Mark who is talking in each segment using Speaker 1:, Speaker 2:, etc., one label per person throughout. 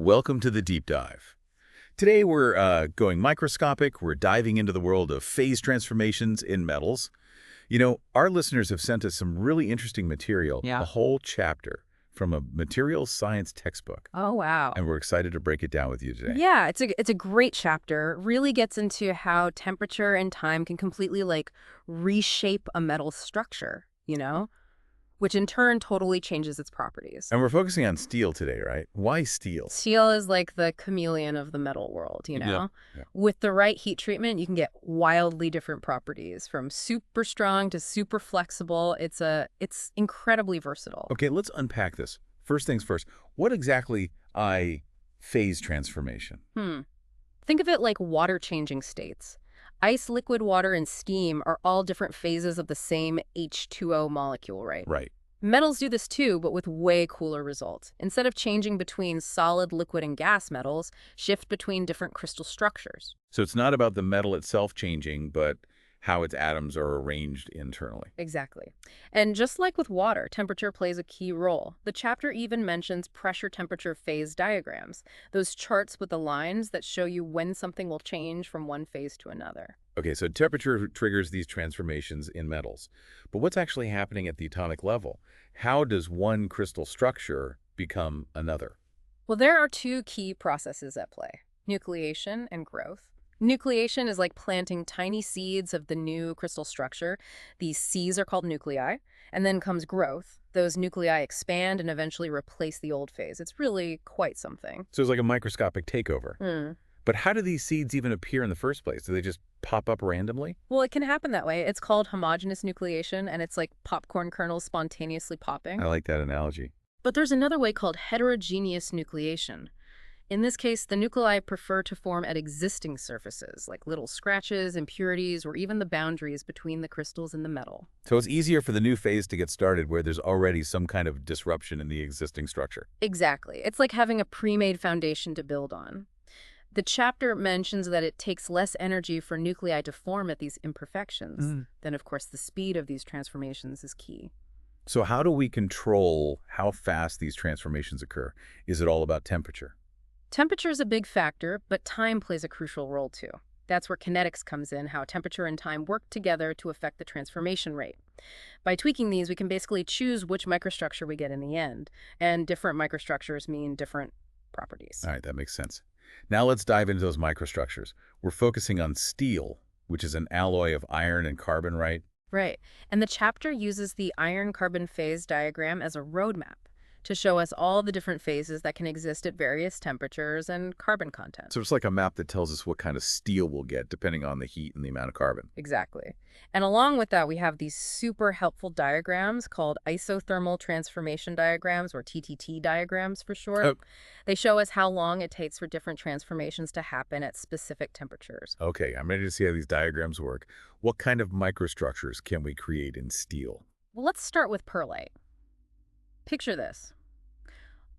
Speaker 1: Welcome to the deep dive. Today we're going microscopic. We're diving into the world of phase transformations in metals. You know, our listeners have sent us some really interesting material,
Speaker 2: Yeah.
Speaker 1: a whole chapter from a materials science textbook,
Speaker 3: Oh, wow.
Speaker 1: and we're excited to break it down with you today.
Speaker 3: Yeah, it's a great chapter. Really gets into how temperature and time can completely reshape a metal's structure, which in turn totally changes its properties.
Speaker 1: And we're focusing on steel today, right? Why steel?
Speaker 3: Steel is like the chameleon of the metal world, you know?
Speaker 1: Yeah.
Speaker 3: With the right heat treatment, you can get wildly different properties, from super strong to super flexible. It's incredibly versatile.
Speaker 1: Okay, let's unpack this. First things first, what exactly is phase transformation?
Speaker 3: Think of it like water-changing states. Ice, liquid water, and steam are all different phases of the same H2O molecule, right?
Speaker 1: Right.
Speaker 3: Metals do this too, but with way cooler results. Instead of changing between solid, liquid, and gas metals, shift between different crystal structures.
Speaker 1: So it's not about the metal itself changing, but how its atoms are arranged internally.
Speaker 3: Exactly. And just like with water, temperature plays a key role. The chapter even mentions pressure-temperature phase diagrams, those charts with the lines that show you when something will change from one phase to another.
Speaker 1: Okay, so temperature triggers these transformations in metals. But what's actually happening at the atomic level? How does one crystal structure become another?
Speaker 3: Well, there are two key processes at play: nucleation and growth. Nucleation is like planting tiny seeds of the new crystal structure. These seeds are called nuclei. And then comes growth. Those nuclei expand and eventually replace the old phase. It's really quite something.
Speaker 1: So it's like a microscopic takeover. But how do these seeds even appear in the first place? Do they just pop up randomly?
Speaker 3: Well, it can happen that way. It's called homogeneous nucleation, and it's like popcorn kernels spontaneously popping.
Speaker 1: I like that analogy.
Speaker 3: But there's another way called heterogeneous nucleation. In this case, the nuclei prefer to form at existing surfaces, like little scratches, impurities, or even the boundaries between the crystals and the metal.
Speaker 1: So it's easier for the new phase to get started where there's already some kind of disruption in the existing structure.
Speaker 3: Exactly. It's like having a pre-made foundation to build on. The chapter mentions that it takes less energy for nuclei to form at these imperfections. Then, of course, the speed of these transformations is key.
Speaker 1: So how do we control how fast these transformations occur? Is it all about temperature?
Speaker 3: Temperature is a big factor, but time plays a crucial role too. That's where kinetics comes in, how temperature and time work together to affect the transformation rate. By tweaking these, we can basically choose which microstructure we get in the end, and different microstructures mean different properties.
Speaker 1: All right, that makes sense. Now let's dive into those microstructures. We're focusing on steel, which is an alloy of iron and carbon, right?
Speaker 3: Right. And the chapter uses the iron-carbon phase diagram as a roadmap to show us all the different phases that can exist at various temperatures and carbon content.
Speaker 1: So it's like a map that tells us what kind of steel we'll get depending on the heat and the amount of carbon.
Speaker 3: Exactly. And along with that, we have these super helpful diagrams called isothermal transformation diagrams, or TTT diagrams for short.
Speaker 1: Oh.
Speaker 3: They show us how long it takes for different transformations to happen at specific temperatures.
Speaker 1: Okay, I'm ready to see how these diagrams work. What kind of microstructures can we create in steel?
Speaker 3: Well, let's start with pearlite. Picture this: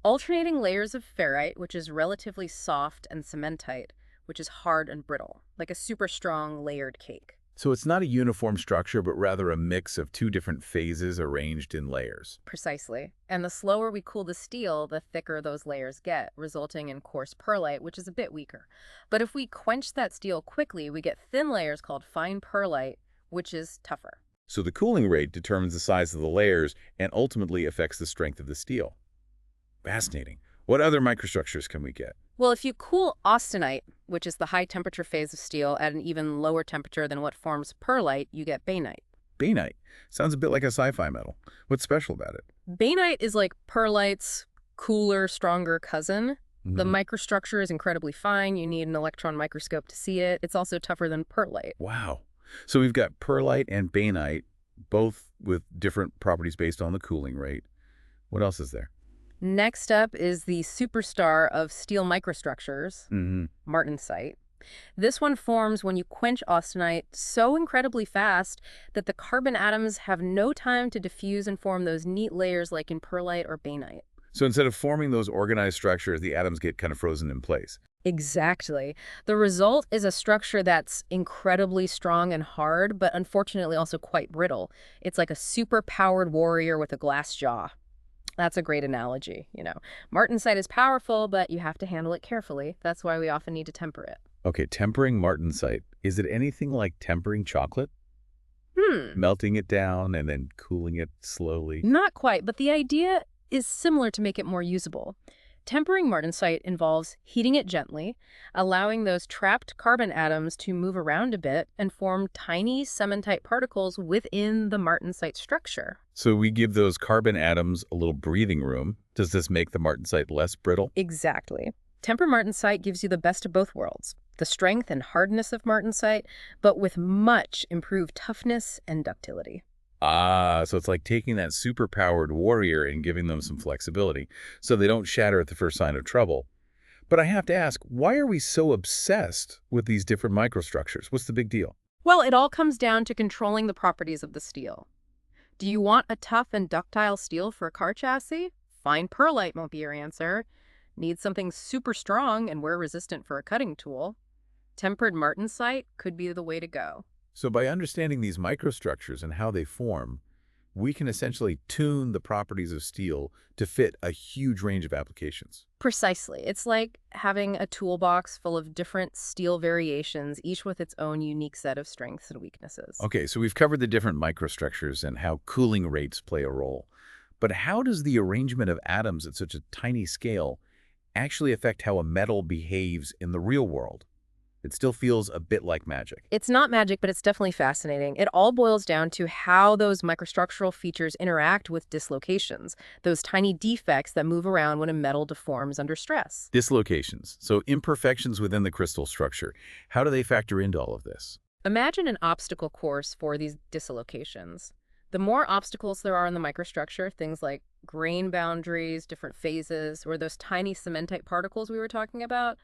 Speaker 3: alternating layers of ferrite, which is relatively soft, and cementite, which is hard and brittle, like a super strong layered cake.
Speaker 1: So it's not a uniform structure, but rather a mix of two different phases arranged in layers.
Speaker 3: Precisely. And the slower we cool the steel, the thicker those layers get, resulting in coarse pearlite, which is a bit weaker. But if we quench that steel quickly, we get thin layers called fine pearlite, which is tougher.
Speaker 1: So the cooling rate determines the size of the layers and ultimately affects the strength of the steel. Fascinating. What other microstructures can we get?
Speaker 3: Well, if you cool austenite, which is the high-temperature phase of steel, at an even lower temperature than what forms pearlite, you get bainite.
Speaker 1: Bainite. Sounds a bit like a sci-fi metal. What's special about it?
Speaker 3: Bainite is like pearlite's cooler, stronger cousin. The microstructure is incredibly fine. You need an electron microscope to see it. It's also tougher than pearlite.
Speaker 1: Wow. So we've got pearlite and bainite, both with different properties based on the cooling rate. What else is there?
Speaker 3: Next up is the superstar of steel microstructures, Martensite. This one forms when you quench austenite so incredibly fast that the carbon atoms have no time to diffuse and form those neat layers like in pearlite or bainite.
Speaker 1: So instead of forming those organized structures, the atoms get kind of frozen in place.
Speaker 3: Exactly. The result is a structure that's incredibly strong and hard, but unfortunately also quite brittle. It's like a super-powered warrior with a glass jaw. That's a great analogy, Martensite is powerful, but you have to handle it carefully. That's why we often need to temper it.
Speaker 1: Okay, tempering martensite. Is it anything like tempering chocolate?
Speaker 3: Hmm.
Speaker 1: Melting it down and then cooling it slowly?
Speaker 3: Not quite, but the idea is similar to make it more usable. Tempering martensite involves heating it gently, allowing those trapped carbon atoms to move around a bit and form tiny cementite particles within the martensite structure.
Speaker 1: So we give those carbon atoms a little breathing room. Does this make the martensite less brittle?
Speaker 3: Exactly. Temper martensite gives you the best of both worlds, the strength and hardness of martensite, but with much improved toughness and ductility.
Speaker 1: Ah, so it's like taking that superpowered warrior and giving them some flexibility so they don't shatter at the first sign of trouble. But I have to ask, why are we so obsessed with these different microstructures? What's the big deal?
Speaker 3: Well, it all comes down to controlling the properties of the steel. Do you want a tough and ductile steel for a car chassis? Fine pearlite won't be your answer. Need something super strong and wear-resistant for a cutting tool? Tempered martensite could be the way to go.
Speaker 1: So by understanding these microstructures and how they form, we can essentially tune the properties of steel to fit a huge range of applications.
Speaker 3: Precisely. It's like having a toolbox full of different steel variations, each with its own unique set of strengths and weaknesses.
Speaker 1: Okay, so we've covered the different microstructures and how cooling rates play a role. But how does the arrangement of atoms at such a tiny scale actually affect how a metal behaves in the real world? It still feels a bit like magic.
Speaker 3: It's not magic, but it's definitely fascinating. It all boils down to how those microstructural features interact with dislocations, those tiny defects that move around when a metal deforms under stress.
Speaker 1: Dislocations, so imperfections within the crystal structure. How do they factor into all of this?
Speaker 3: Imagine an obstacle course for these dislocations. The more obstacles there are in the microstructure, things like grain boundaries, different phases, or those tiny cementite particles we were talking about,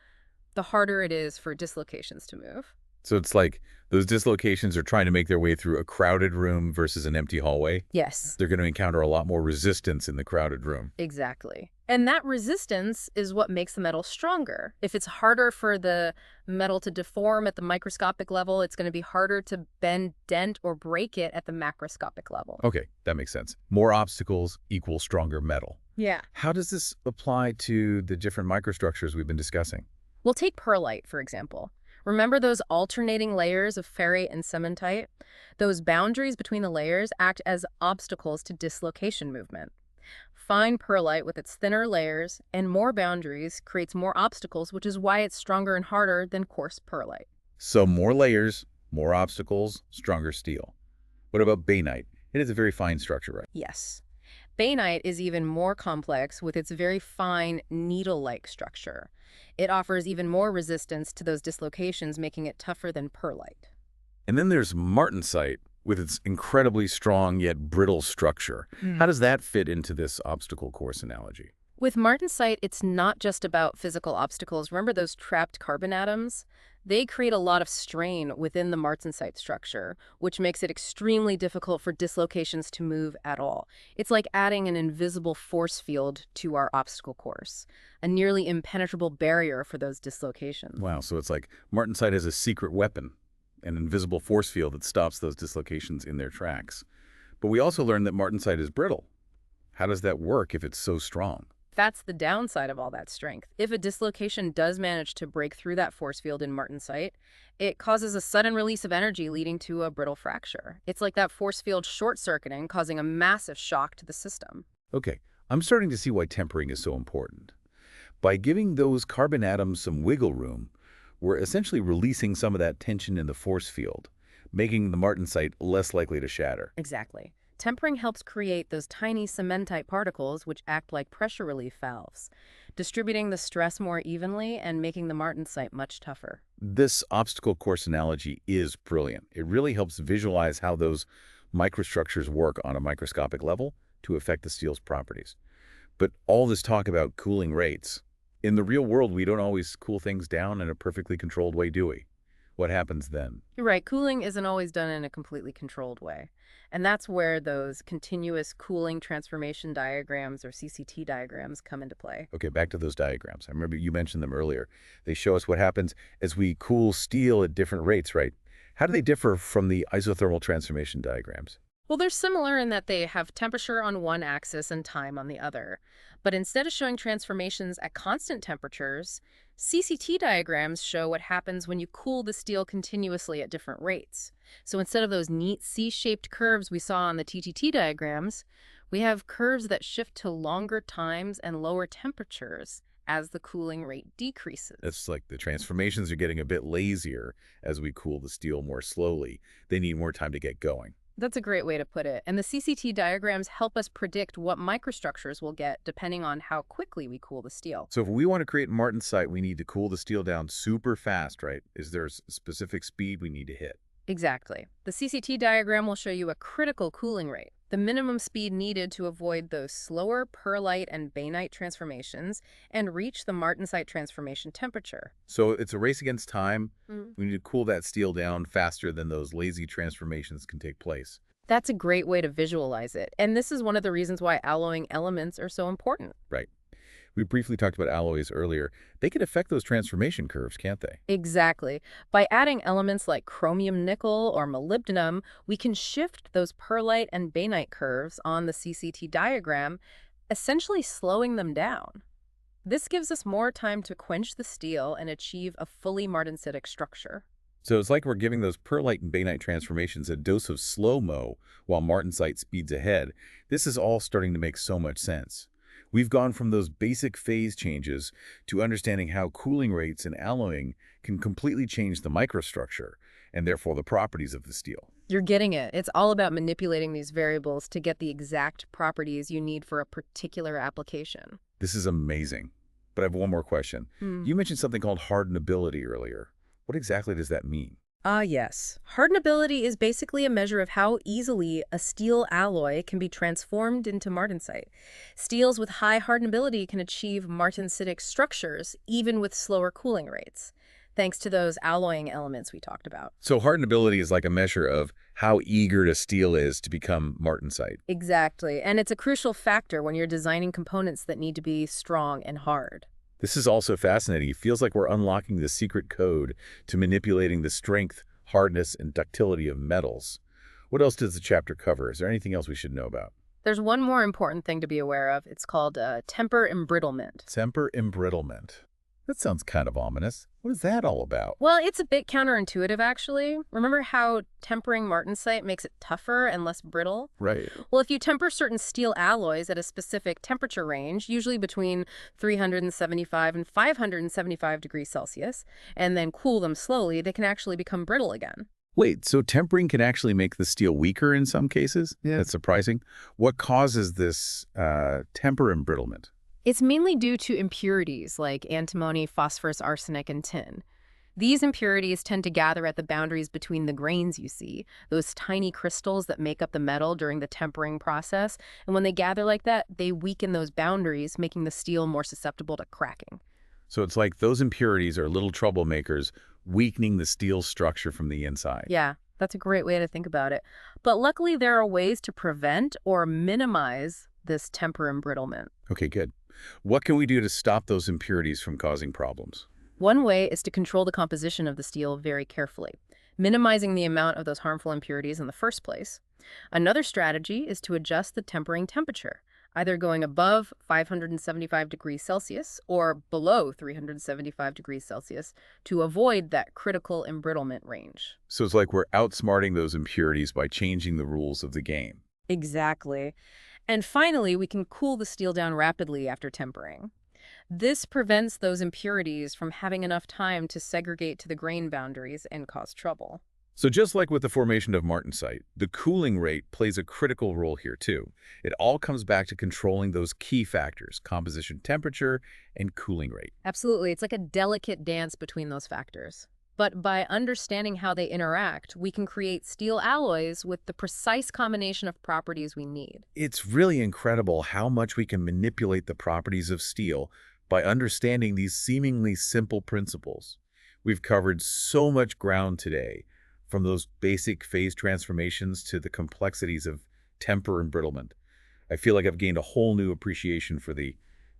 Speaker 3: the harder it is for dislocations to move.
Speaker 1: So it's like those dislocations are trying to make their way through a crowded room versus an empty hallway.
Speaker 3: Yes,
Speaker 1: They're going to encounter a lot more resistance in the crowded room.
Speaker 3: exactly. And that resistance is what makes the metal stronger. If it's harder for the metal to deform at the microscopic level, it's going to be harder to bend, dent, or break it at the macroscopic level.
Speaker 1: Okay, that makes sense. More obstacles equal stronger metal.
Speaker 3: Yeah.
Speaker 1: How does this apply to the different microstructures we've been discussing?
Speaker 3: We'll take pearlite, for example. Remember those alternating layers of ferrite and cementite? Those boundaries between the layers act as obstacles to dislocation movement. Fine pearlite with its thinner layers and more boundaries creates more obstacles, which is why it's stronger and harder than coarse pearlite.
Speaker 1: So more layers, more obstacles, stronger steel. What about bainite? It is a very fine structure, right?
Speaker 3: Yes. Bainite is even more complex with its very fine needle-like structure. It offers even more resistance to those dislocations, making it tougher than pearlite.
Speaker 1: And then there's martensite with its incredibly strong yet brittle structure. How does that fit into this obstacle course analogy?
Speaker 3: With martensite, it's not just about physical obstacles. Remember those trapped carbon atoms? They create a lot of strain within the martensite structure, which makes it extremely difficult for dislocations to move at all. It's like adding an invisible force field to our obstacle course, a nearly impenetrable barrier for those dislocations.
Speaker 1: Wow, so it's like martensite has a secret weapon, an invisible force field that stops those dislocations in their tracks. But we also learned that martensite is brittle. How does that work if it's so strong?
Speaker 3: That's the downside of all that strength. If a dislocation does manage to break through that force field in martensite, it causes a sudden release of energy leading to a brittle fracture. It's like that force field short-circuiting, causing a massive shock to the system.
Speaker 1: Okay, I'm starting to see why tempering is so important. By giving those carbon atoms some wiggle room, we're essentially releasing some of that tension in the force field, making the martensite less likely to shatter.
Speaker 3: Exactly. Tempering helps create those tiny cementite particles which act like pressure relief valves, distributing the stress more evenly and making the martensite much tougher.
Speaker 1: This obstacle course analogy is brilliant. It really helps visualize how those microstructures work on a microscopic level to affect the steel's properties. But all this talk about cooling rates, in the real world, we don't always cool things down in a perfectly controlled way, do we? What happens then?
Speaker 3: You're right, cooling isn't always done in a completely controlled way. And that's where those continuous cooling transformation diagrams or CCT diagrams come into play.
Speaker 1: Okay, back to those diagrams. I remember you mentioned them earlier. They show us what happens as we cool steel at different rates, right? How do they differ from the isothermal transformation diagrams?
Speaker 3: Well, they're similar in that they have temperature on one axis and time on the other. But instead of showing transformations at constant temperatures, CCT diagrams show what happens when you cool the steel continuously at different rates. So instead of those neat C-shaped curves we saw on the TTT diagrams, we have curves that shift to longer times and lower temperatures as the cooling rate decreases.
Speaker 1: It's like the transformations are getting a bit lazier as we cool the steel more slowly. They need more time to get going.
Speaker 3: That's a great way to put it. And the CCT diagrams help us predict what microstructures we'll get depending on how quickly we cool the steel.
Speaker 1: So if we want to create Martensite, we need to cool the steel down super fast, right? Is there a specific speed we need to hit?
Speaker 3: Exactly. The CCT diagram will show you a critical cooling rate, the minimum speed needed to avoid those slower pearlite and bainite transformations and reach the Martensite transformation temperature.
Speaker 1: So it's a race against time.
Speaker 3: Mm.
Speaker 1: We need to cool that steel down faster than those lazy transformations can take place.
Speaker 3: That's a great way to visualize it. And this is one of the reasons why alloying elements are so important.
Speaker 1: Right. We briefly talked about alloys earlier. They can affect those transformation curves, can't they?
Speaker 3: Exactly. By adding elements like chromium nickel or molybdenum, we can shift those pearlite and bainite curves on the CCT diagram, essentially slowing them down. This gives us more time to quench the steel and achieve a fully martensitic structure.
Speaker 1: So it's like we're giving those pearlite and bainite transformations a dose of slow-mo while Martensite speeds ahead. This is all starting to make so much sense. We've gone from those basic phase changes to understanding how cooling rates and alloying can completely change the microstructure and therefore the properties of the steel.
Speaker 3: You're getting it. It's all about manipulating these variables to get the exact properties you need for a particular application.
Speaker 1: This is amazing. But I have one more question.
Speaker 3: Hmm.
Speaker 1: You mentioned something called hardenability earlier. What exactly does that mean?
Speaker 3: Yes. Hardenability is basically a measure of how easily a steel alloy can be transformed into martensite. Steels with high hardenability can achieve martensitic structures even with slower cooling rates, thanks to those alloying elements we talked about.
Speaker 1: So hardenability is like a measure of how eager a steel is to become martensite.
Speaker 3: Exactly. And it's a crucial factor when you're designing components that need to be strong and hard.
Speaker 1: This is also fascinating. It feels like we're unlocking the secret code to manipulating the strength, hardness, and ductility of metals. What else does the chapter cover? Is there anything else we should know about?
Speaker 3: There's one more important thing to be aware of. It's called temper embrittlement.
Speaker 1: Temper embrittlement. That sounds kind of ominous. What is that all about?
Speaker 3: Well, it's a bit counterintuitive, actually. Remember how tempering martensite makes it tougher and less brittle?
Speaker 1: Right.
Speaker 3: Well, if you temper certain steel alloys at a specific temperature range, usually between 375 and 575 degrees Celsius, and then cool them slowly, they can actually become brittle again.
Speaker 1: Wait, so tempering can actually make the steel weaker in some cases? Yeah. That's surprising. What causes this temper embrittlement?
Speaker 3: It's mainly due to impurities like antimony, phosphorus, arsenic, and tin. These impurities tend to gather at the boundaries between the grains you see, those tiny crystals that make up the metal during the tempering process. And when they gather like that, they weaken those boundaries, making the steel more susceptible to cracking.
Speaker 1: So it's like those impurities are little troublemakers, weakening the steel structure from the inside.
Speaker 3: Yeah, that's a great way to think about it. But luckily, there are ways to prevent or minimize this temper embrittlement.
Speaker 1: Okay, good. What can we do to stop those impurities from causing problems?
Speaker 3: One way is to control the composition of the steel very carefully, minimizing the amount of those harmful impurities in the first place. Another strategy is to adjust the tempering temperature, either going above 575 degrees Celsius or below 375 degrees Celsius to avoid that critical embrittlement range.
Speaker 1: So it's like we're outsmarting those impurities by changing the rules of the game.
Speaker 3: Exactly. And finally, we can cool the steel down rapidly after tempering. This prevents those impurities from having enough time to segregate to the grain boundaries and cause trouble.
Speaker 1: So just like with the formation of martensite, the cooling rate plays a critical role here too. It all comes back to controlling those key factors: composition temperature and cooling rate.
Speaker 3: Absolutely. It's like a delicate dance between those factors. But by understanding how they interact, we can create steel alloys with the precise combination of properties we need.
Speaker 1: It's really incredible how much we can manipulate the properties of steel by understanding these seemingly simple principles. We've covered so much ground today, from those basic phase transformations to the complexities of temper embrittlement. I feel like I've gained a whole new appreciation for the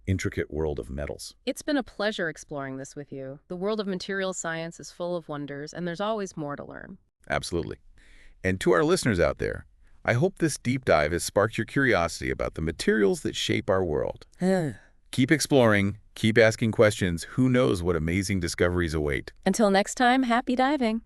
Speaker 1: intricate world of metals.
Speaker 3: It's been a pleasure exploring this with you. The world of materials science is full of wonders, and there's always more to learn.
Speaker 1: Absolutely. And to our listeners out there, I hope this deep dive has sparked your curiosity about the materials that shape our world. Keep exploring, keep asking questions. Who knows what amazing discoveries await?
Speaker 3: Until next time, happy diving.